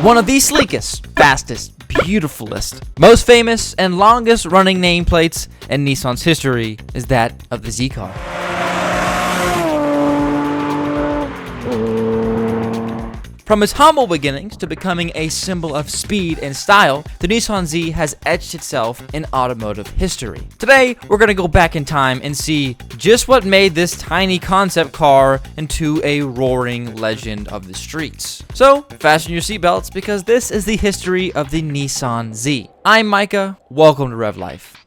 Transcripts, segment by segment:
One of the sleekest, fastest, beautifulest, most famous, and longest running nameplates in Nissan's history is that of the Z car. From its humble beginnings to becoming a symbol of speed and style, the Nissan Z has etched itself in automotive history. Today, we're going to go back in time and see just what made this tiny concept car into a roaring legend of the streets. So, fasten your seatbelts because this is the history of the Nissan Z. I'm Micah, welcome to Rev-Life.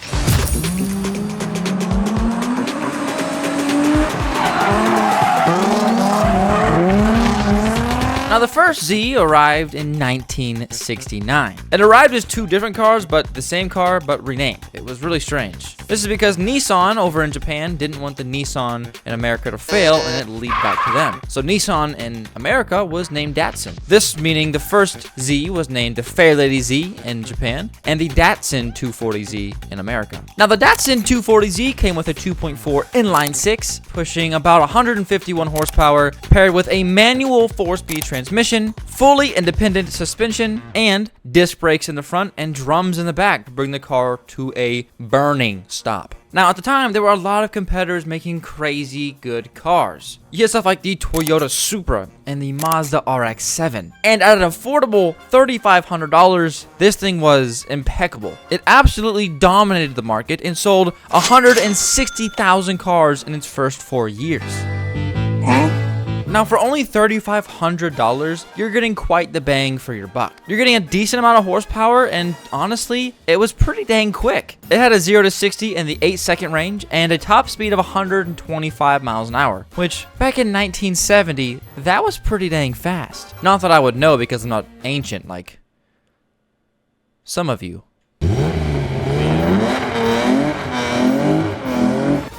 Now, the first Z arrived in 1969. It arrived as two different cars, but the same car, but renamed. It was really strange. This is because Nissan over in Japan didn't want the Nissan in America to fail, and it leaped back to them. So Nissan in America was named Datsun. This meaning the first Z was named the Fairlady Z in Japan, and the Datsun 240Z in America. Now, the Datsun 240Z came with a 2.4 inline six, pushing about 151 horsepower, paired with a manual 4-speed transmission, fully independent suspension, and disc brakes in the front and drums in the back to bring the car to a burning stop. Now, at the time, there were a lot of competitors making crazy good cars. You had stuff like the Toyota Supra and the Mazda RX-7. And at an affordable $3,500, this thing was impeccable. It absolutely dominated the market and sold 160,000 cars in its first 4 years. Now, for only $3,500, you're getting quite the bang for your buck. You're getting a decent amount of horsepower, and honestly, it was pretty dang quick. It had a 0 to 60 in the 8-second range and a top speed of 125 miles an hour, which back in 1970, that was pretty dang fast. Not that I would know because I'm not ancient like some of you.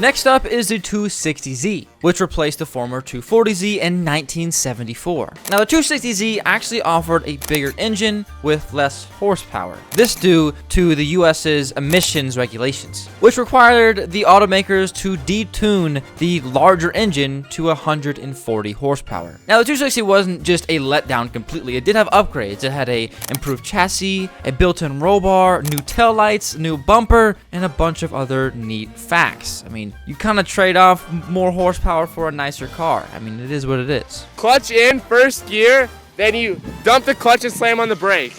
Next up is the 260Z, which replaced the former 240Z in 1974. Now, the 260Z actually offered a bigger engine with less horsepower. This due to the US's emissions regulations, which required the automakers to detune the larger engine to 140 horsepower. Now, the 260 wasn't just a letdown completely. It did have upgrades. It had a improved chassis, a built-in roll bar, new taillights, new bumper, and a bunch of other neat facts. I mean, you kind of trade off more horsepower for a nicer car. I mean, it is what it is. Clutch in first gear, then you dump the clutch and slam on the brake.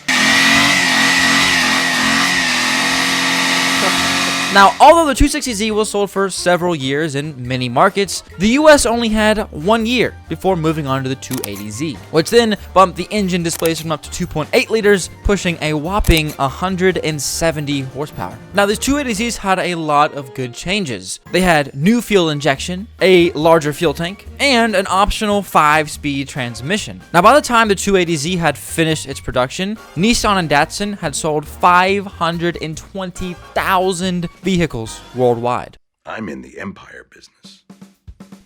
Now, although the 260Z was sold for several years in many markets, the US only had 1 year before moving on to the 280Z, which then bumped the engine displacement up to 2.8 liters, pushing a whopping 170 horsepower. Now, these 280Zs had a lot of good changes. They had new fuel injection, a larger fuel tank, and an optional 5-speed transmission. Now, by the time the 280Z had finished its production, Nissan and Datsun had sold 520,000 vehicles worldwide. I'm in the empire business.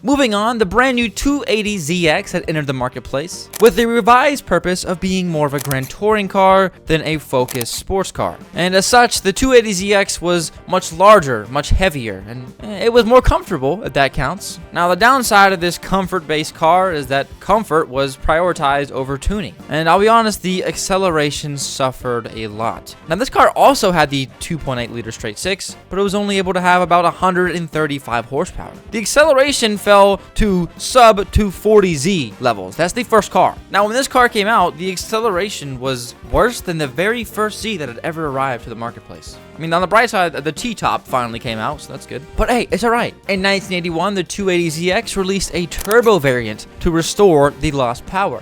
Moving on, the brand new 280ZX had entered the marketplace with the revised purpose of being more of a grand touring car than a focused sports car. And as such, the 280ZX was much larger, much heavier, and it was more comfortable, if that counts. Now, the downside of this comfort-based car is that comfort was prioritized over tuning. And I'll be honest, the acceleration suffered a lot. Now, this car also had the 2.8-liter straight six, but it was only able to have about 135 horsepower. The acceleration fell to sub 240Z levels. That's the first car. Now, when this car came out, the acceleration was worse than the very first Z that had ever arrived to the marketplace. I mean, on the bright side, the T-Top finally came out, so that's good. But hey, it's alright. In 1981, the 280ZX released a turbo variant to restore the lost power.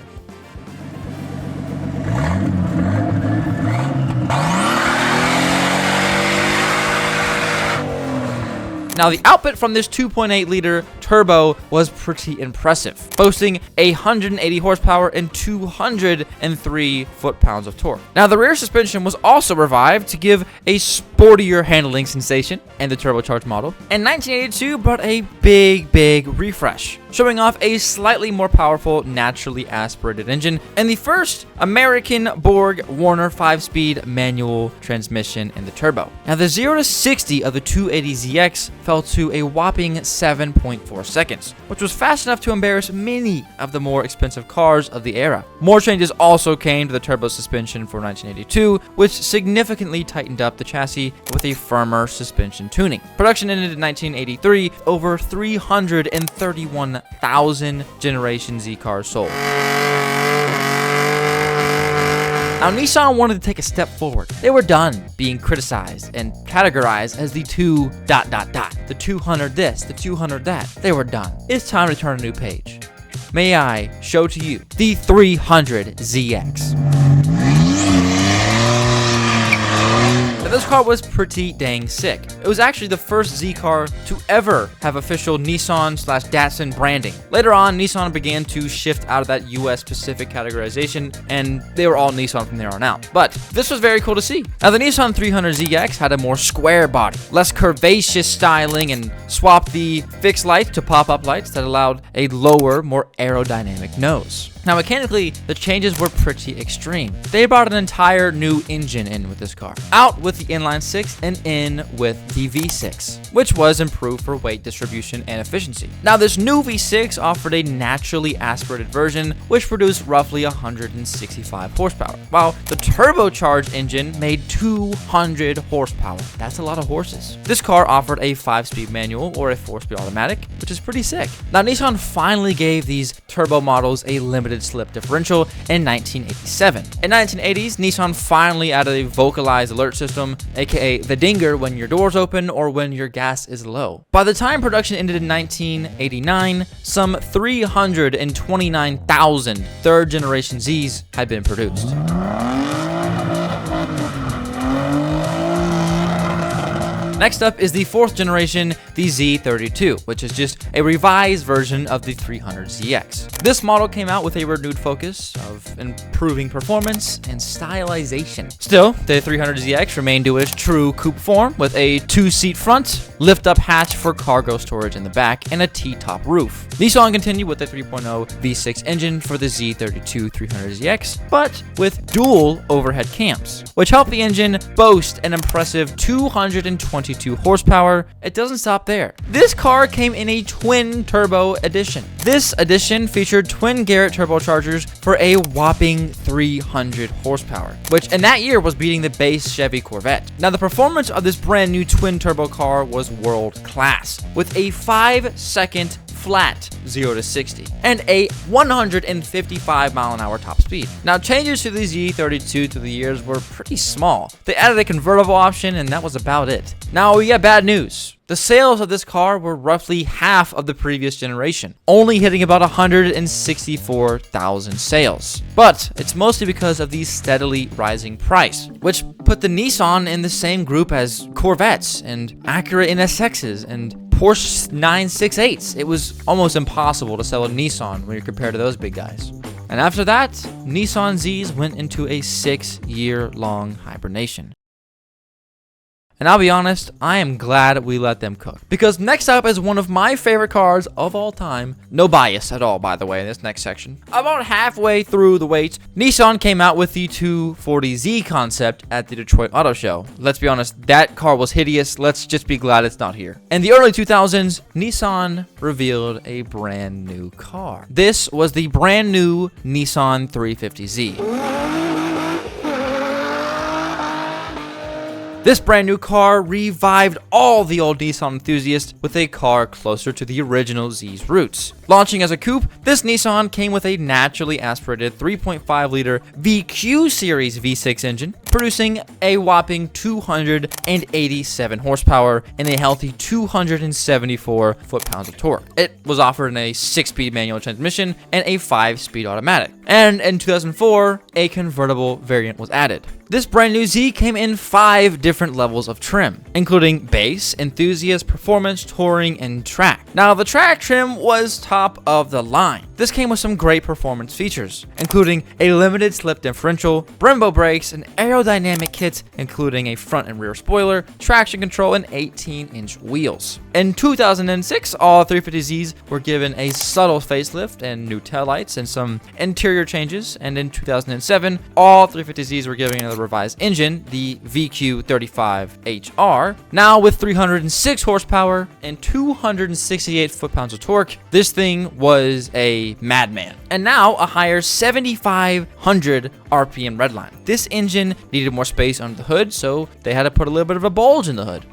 Now, the output from this 2.8-liter turbo was pretty impressive, boasting 180 horsepower and 203 foot-pounds of torque. Now, the rear suspension was also revived to give a sportier handling sensation in the turbocharged model, and 1982 brought a big refresh, showing off a slightly more powerful, naturally aspirated engine and the first American Borg Warner 5-speed manual transmission in the turbo. Now, the 0 to 60 of the 280ZX fell to a whopping 7.4 4 seconds, which was fast enough to embarrass many of the more expensive cars of the era. More changes also came to the turbo suspension for 1982, which significantly tightened up the chassis with a firmer suspension tuning. Production ended in 1983, over 331,000 Generation Z cars sold. Now, Nissan wanted to take a step forward. They were done being criticized and categorized as the the 200 this, the 200 that. They were done. It's time to turn a new page. May I show to you the 300ZX. This car was pretty dang sick. It was actually the first Z car to ever have official Nissan/Datsun branding. Later on, Nissan began to shift out of that US specific categorization, and they were all Nissan from there on out. But this was very cool to see. Now, the Nissan 300ZX had a more square body, less curvaceous styling, and swapped the fixed lights to pop-up lights that allowed a lower, more aerodynamic nose. Now, mechanically, the changes were pretty extreme. They brought an entire new engine in with this car, out with the inline 6 and in with the V6, which was improved for weight distribution and efficiency. Now, this new V6 offered a naturally aspirated version, which produced roughly 165 horsepower, while the turbocharged engine made 200 horsepower. That's a lot of horses. This car offered a 5-speed manual or a 4-speed automatic, which is pretty sick. Now, Nissan finally gave these turbo models a limited slip differential in 1987. In 1980s, Nissan finally added a vocalized alert system, aka the dinger when your doors open or when your gas is low. By the time production ended in 1989, some 329,000 third-generation Zs had been produced. Next up is the 4th generation, the Z32, which is just a revised version of the 300ZX. This model came out with a renewed focus of improving performance and stylization. Still, the 300ZX remained to its true coupe form with a 2-seat front, lift-up hatch for cargo storage in the back, and a T-top roof. Nissan continued with the 3.0 V6 engine for the Z32 300ZX, but with dual overhead cams, which helped the engine boast an impressive 222 horsepower. It doesn't stop there. This car came in a twin turbo edition. This edition featured twin Garrett turbochargers for a whopping 300 horsepower, which in that year was beating the base Chevy Corvette. Now, the performance of this brand new twin turbo car was world class, with a 5-second flat 0 to 60 and a 155-mile-an-hour top speed. Now, changes to the Z32 through the years were pretty small. They added a convertible option, and that was about it. Now, we got bad news. The sales of this car were roughly half of the previous generation, only hitting about 164,000 sales. But it's mostly because of the steadily rising price, which put the Nissan in the same group as Corvettes and Acura NSXs and Porsche 968s. It was almost impossible to sell a Nissan when you're compared to those big guys. And after that, Nissan Zs went into a 6-year-long hibernation. And I'll be honest, I am glad we let them cook. Because next up is one of my favorite cars of all time. No bias at all, by the way, in this next section. About halfway through the wait, Nissan came out with the 240Z concept at the Detroit Auto Show. Let's be honest, that car was hideous. Let's just be glad it's not here. In the early 2000s, Nissan revealed a brand new car. This was the brand new Nissan 350Z. This brand new car revived all the old Nissan enthusiasts with a car closer to the original Z's roots. Launching as a coupe, this Nissan came with a naturally aspirated 3.5-liter VQ Series V6 engine, producing a whopping 287 horsepower and a healthy 274 foot-pounds of torque. It was offered in a 6-speed manual transmission and a 5-speed automatic. And in 2004, a convertible variant was added. This brand new Z came in 5 different levels of trim, including base, enthusiast, performance, touring, and track. Now, the track trim was top of the line. This came with some great performance features, including a limited slip differential, Brembo brakes, an aerodynamic aerodynamic kit, including a front and rear spoiler, traction control, and 18-inch wheels. In 2006, all 350Zs were given a subtle facelift and new taillights and some interior changes, and in 2007, all 350Zs were given a revised engine, the VQ35HR. Now with 306 horsepower and 268 foot-pounds of torque, this thing was a madman. And now a higher 7,500 RPM redline. This engine needed more space under the hood, so they had to put a little bit of a bulge in the hood.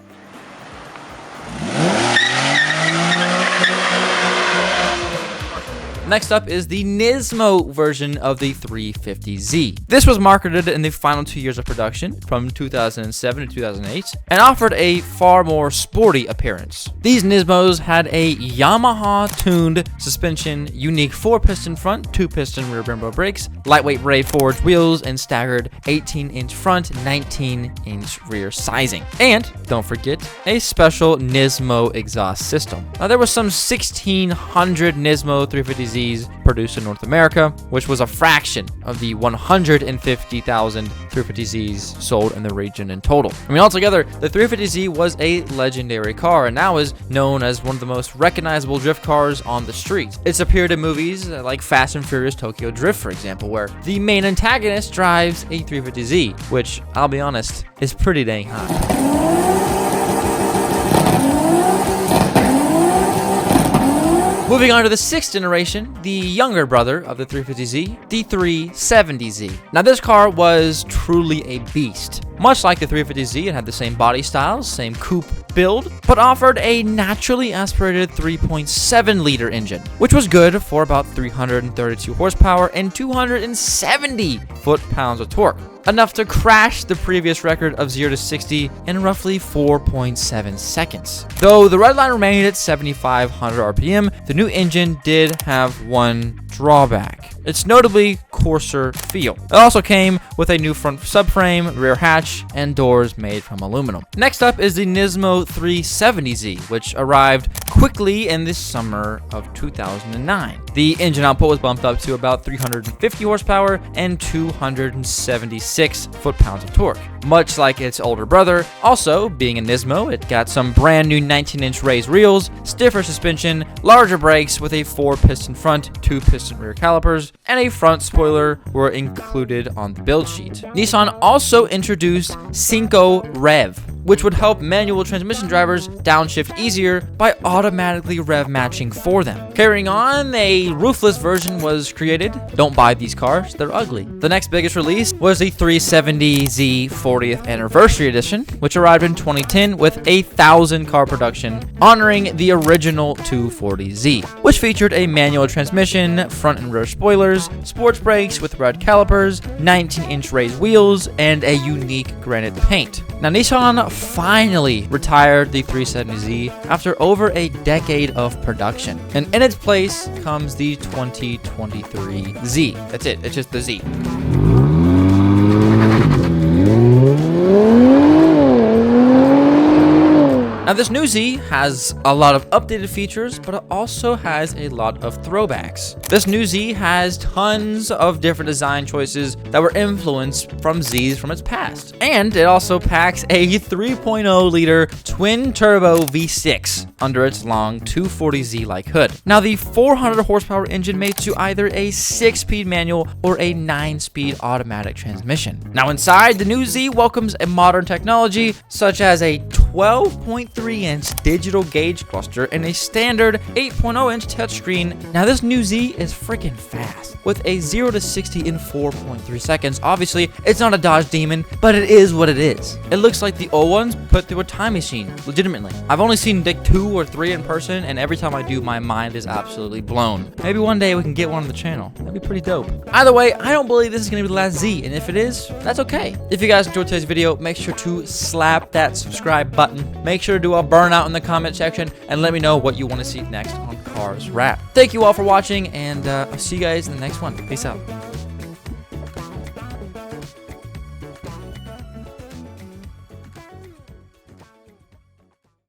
Next up is the Nismo version of the 350Z. This was marketed in the final 2 years of production, from 2007 to 2008, and offered a far more sporty appearance. These Nismos had a Yamaha-tuned suspension, unique 4-piston front, 2-piston rear brembo brakes, lightweight Ray forged wheels, and staggered 18-inch front, 19-inch rear sizing. And, don't forget, a special Nismo exhaust system. Now, there was some 1,600 Nismo 350Z produced in North America, which was a fraction of the 150,000 350Zs sold in the region in total. I mean, altogether, the 350Z was a legendary car and now is known as one of the most recognizable drift cars on the street. It's appeared in movies like Fast and Furious Tokyo Drift, for example, where the main antagonist drives a 350Z, which, I'll be honest, is pretty dang hot. Moving on to the 6th generation, the younger brother of the 350Z, the 370Z. Now this car was truly a beast. Much like the 350Z, it had the same body styles, same coupe build, but offered a naturally aspirated 3.7-liter engine, which was good for about 332 horsepower and 270 foot-pounds of torque. Enough to crash the previous record of 0 to 60 in roughly 4.7 seconds. Though the redline remained at 7,500 RPM, the new engine did have one drawback. Its notably coarser feel. It also came with a new front subframe, rear hatch, and doors made from aluminum. Next up is the Nismo 370Z, which arrived quickly in the summer of 2009. The engine output was bumped up to about 350 horsepower and 276 foot-pounds of torque. Much like its older brother, also being a Nismo, it got some brand new 19-inch raised wheels, stiffer suspension, larger brakes with a 4-piston front, 2-piston rear calipers, and a front spoiler were included on the build sheet. Nissan also introduced Cinco Rev, which would help manual transmission drivers downshift easier by automatically rev matching for them. Carrying on, a roofless version was created. Don't buy these cars, they're ugly. The next biggest release was the 370Z 40th Anniversary Edition, which arrived in 2010 with a 1,000-car production, honoring the original 240Z, which featured a manual transmission, front and rear spoilers, sports brakes with red calipers, 19-inch raised wheels, and a unique granite paint. Now, Nissan finally retired the 370Z after over a decade of production, and in its place comes the 2023Z. That's it, it's just the Z. Now this new Z has a lot of updated features, but it also has a lot of throwbacks. This new Z has tons of different design choices that were influenced from Zs from its past. And it also packs a 3.0-liter twin-turbo V6 under its long 240Z-like hood. Now the 400 horsepower engine mates to either a 6-speed manual or a 9-speed automatic transmission. Now inside, the new Z welcomes a modern technology such as a 12.3-inch digital gauge cluster and a standard 8.0-inch touchscreen. Now this new Z is freaking fast, with a 0 to 60 in 4.3 seconds. Obviously, it's not a Dodge Demon, but it is what it is. It looks like the old ones put through a time machine, legitimately. I've only seen like 2 or 3 in person, and every time I do, my mind is absolutely blown. Maybe one day we can get one on the channel. That'd be pretty dope. Either way, I don't believe this is going to be the last Z, and if it is, that's okay. If you guys enjoyed today's video, make sure to slap that subscribe button. Make sure to do a burnout in the comment section and let me know what you want to see next on Cars Wrap. Thank you all for watching, and I'll see you guys in the next one. Peace out.